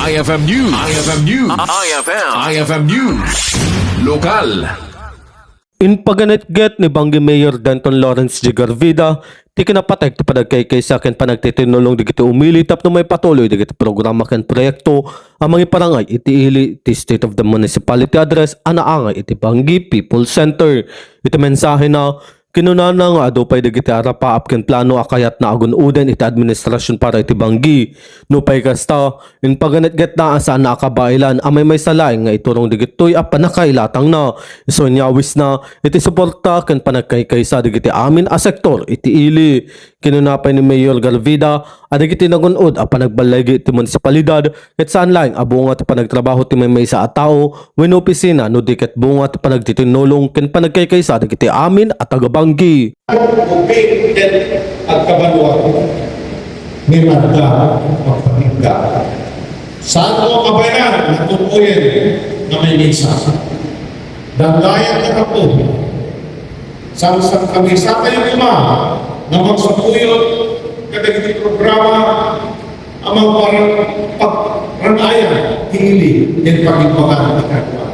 IFM News. IFM News. IFM News. Lokal. In paganit-get ni Banggi Mayor Denton Lawrence G. Garvida, ti kinapatek ti panagkaykay sa akin panagtitinulong digiti umili tapno may patuloy digiti programa ken proyekto ang mga parangay iti ili ti State of the Municipality Address anaangay iti Banggi People Center. Iti mensahe na kinunana nga adupay digiti arapaap ken plano akayat na agun-uden iti administrasyon para iti Banggi. No pay kasta in paganit-get na saan nakabailan amay may salaing nga iturong digitoy a panakailatang na iso nyawis na iti suporta ken panagkaykay sa digiti amin a sektor iti ili. Kinunapay ni Mayor Garvida adigiti nagunod a panagbalay iti munisipalidad ket saan laing abunga ti panagtrabaho ti may sa a tao wenno opisina no diket bunga ti panagtitinulong ken panagkaykay sa digiti amin at taga Banggi. Bukit at kabaluan ni Randa magpatingga. Saan mo kabayan natutuyin na may misa? Dandayan ka po. Sa kami sa kayo lima na magsapuyot kadagiti programa ang mga pagrandayan hili ng pagigpagan ng katwa.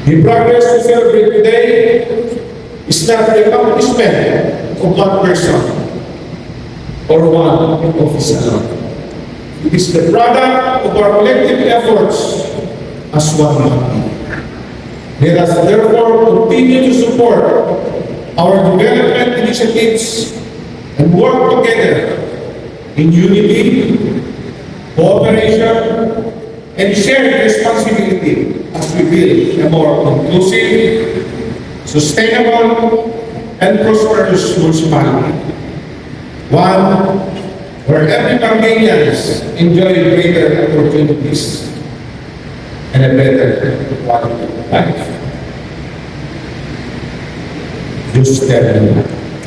The progress we celebrate today is not the accomplishment of one person or one officer. It is the product of our collective efforts as one body. Let us therefore continue to support our development initiatives and work together in unity, cooperation, and shared responsibility as we build a more inclusive, sustainable, and prosperous municipality. One where every Bangalians enjoy greater opportunities and a better quality of life. Just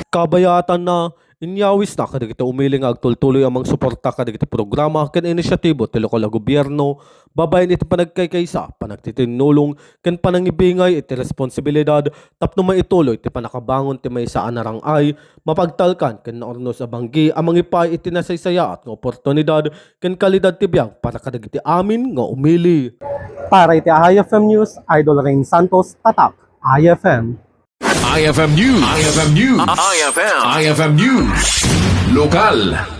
Kabayatan na inyawis na kadagiti umiling agtultuloy amang suporta kadagiti programa ken inisyatibo ti lokal a gobyerno babayen iti panagkaykaysa panagtitinulong ken panangibingay iti responsibilidad tapno maituloy ti panakabangon ti maysa a narangay mapagtalkan ken naorno sa Banggi amang ipay iti nasaysaya at nga oportunidad ken kalidad ti biang para kadagiti amin nga umili. Para iti IFM News, Idol Rain Santos, Tatak, IFM. IFM News. IFM News. IFM News. Lokal.